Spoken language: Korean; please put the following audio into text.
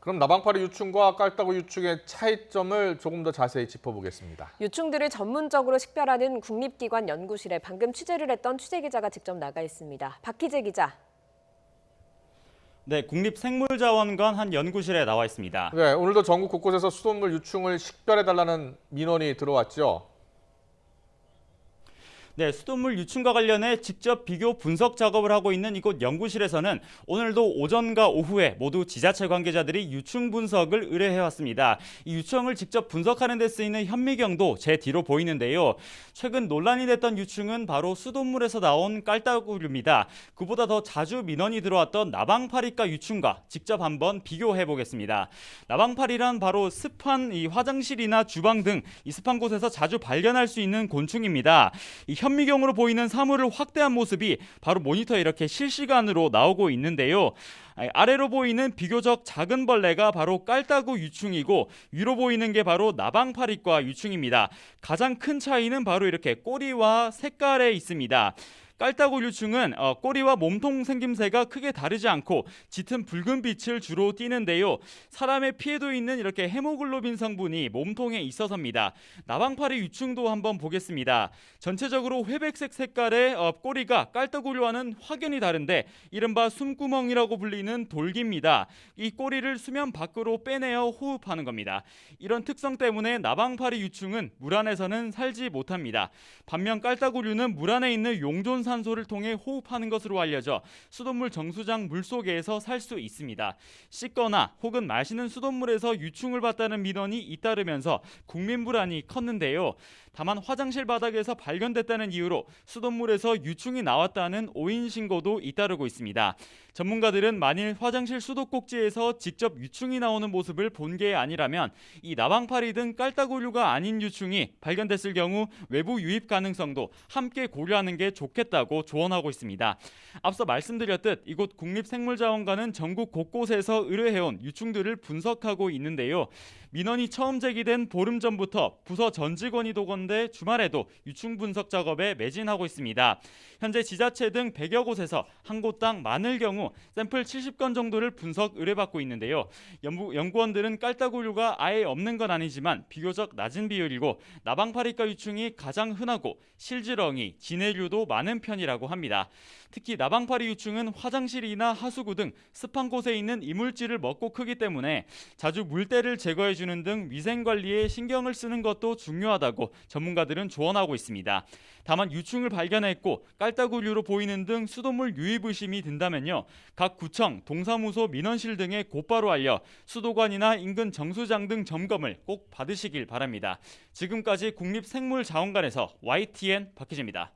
그럼 나방파리 유충과 깔따구 유충의 차이점을 조금 더 자세히 짚어보겠습니다. 유충들을 전문적으로 식별하는 국립기관 연구실에 방금 취재를 했던 취재기자가 직접 나가 있습니다. 박희재 기자. 네, 국립생물자원관 한 연구실에 나와 있습니다. 네, 오늘도 전국 곳곳에서 수돗물 유충을 식별해달라는 민원이 들어왔죠. 네, 수돗물 유충과 관련해 직접 비교 분석 작업을 하고 있는 이곳 연구실에서는 오늘도 오전과 오후에 모두 지자체 관계자들이 유충 분석을 의뢰해왔습니다. 이 유충을 직접 분석하는 데 쓰이는 현미경도 제 뒤로 보이는데요. 최근 논란이 됐던 유충은 바로 수돗물에서 나온 깔따구류입니다. 그보다 더 자주 민원이 들어왔던 나방파리과 유충과 직접 한번 비교해 보겠습니다. 나방파리란 바로 습한 이 화장실이나 주방 등 이 습한 곳에서 자주 발견할 수 있는 곤충입니다. 현미경으로 보이는 사물을 확대한 모습이 바로 모니터에 이렇게 실시간으로 나오고 있는데요. 아래로 보이는 비교적 작은 벌레가 바로 깔따구 유충이고 위로 보이는 게 바로 나방파리과 유충입니다. 가장 큰 차이는 바로 이렇게 꼬리와 색깔에 있습니다. 깔따구 유충은 꼬리와 몸통 생김새가 크게 다르지 않고 짙은 붉은 빛을 주로 띠는데요. 사람의 피에도 있는 이렇게 헤모글로빈 성분이 몸통에 있어서입니다. 나방파리 유충도 한번 보겠습니다. 전체적으로 회백색 색깔의 꼬리가 깔따구류와는 확연히 다른데 이른바 숨구멍이라고 불리는 돌기입니다. 이 꼬리를 수면 밖으로 빼내어 호흡하는 겁니다. 이런 특성 때문에 나방파리 유충은 물 안에서는 살지 못합니다. 반면 깔따구류는 물 안에 있는 용존 산소를 통해 호흡하는 것으로 알려져 수돗물 정수장 물속에서 살 수 있습니다. 씻거나 혹은 마시는 수돗물에서 유충을 봤다는 민원이 잇따르면서 국민 불안이 컸는데요. 다만 화장실 바닥에서 발견됐다는 이유로 수돗물에서 유충이 나왔다는 오인 신고도 잇따르고 있습니다. 전문가들은 만일 화장실 수도꼭지에서 직접 유충이 나오는 모습을 본 게 아니라면 이 나방파리 등 깔따구류가 아닌 유충이 발견됐을 경우 외부 유입 가능성도 함께 고려하는 게 좋겠다고 조언하고 있습니다. 앞서 말씀드렸듯 이곳 국립생물자원관은 전국 곳곳에서 의뢰해온 유충들을 분석하고 있는데요. 민원이 처음 제기된 보름 전부터 부서 전 직원이 도건대 주말에도 유충 분석 작업에 매진하고 있습니다. 현재 지자체 등 100여 곳에서 한 곳당 많을 경우 샘플 70건 정도를 분석 의뢰받고 있는데요. 연구원들은 깔따구류가 아예 없는 건 아니지만 비교적 낮은 비율이고 나방파리과 유충이 가장 흔하고 실지렁이, 진해류도 많은 편이라고 합니다. 특히 나방파리 유충은 화장실이나 하수구 등 습한 곳에 있는 이물질을 먹고 크기 때문에 자주 물때를 제거해주는 등 위생관리에 신경을 쓰는 것도 중요하다고 전문가들은 조언하고 있습니다. 다만 유충을 발견했고 깔따구류로 보이는 등 수돗물 유입 의심이 든다면요. 각 구청, 동사무소, 민원실 등에 곧바로 알려 수도관이나 인근 정수장 등 점검을 꼭 받으시길 바랍니다. 지금까지 국립생물자원관에서 YTN 박희재입니다.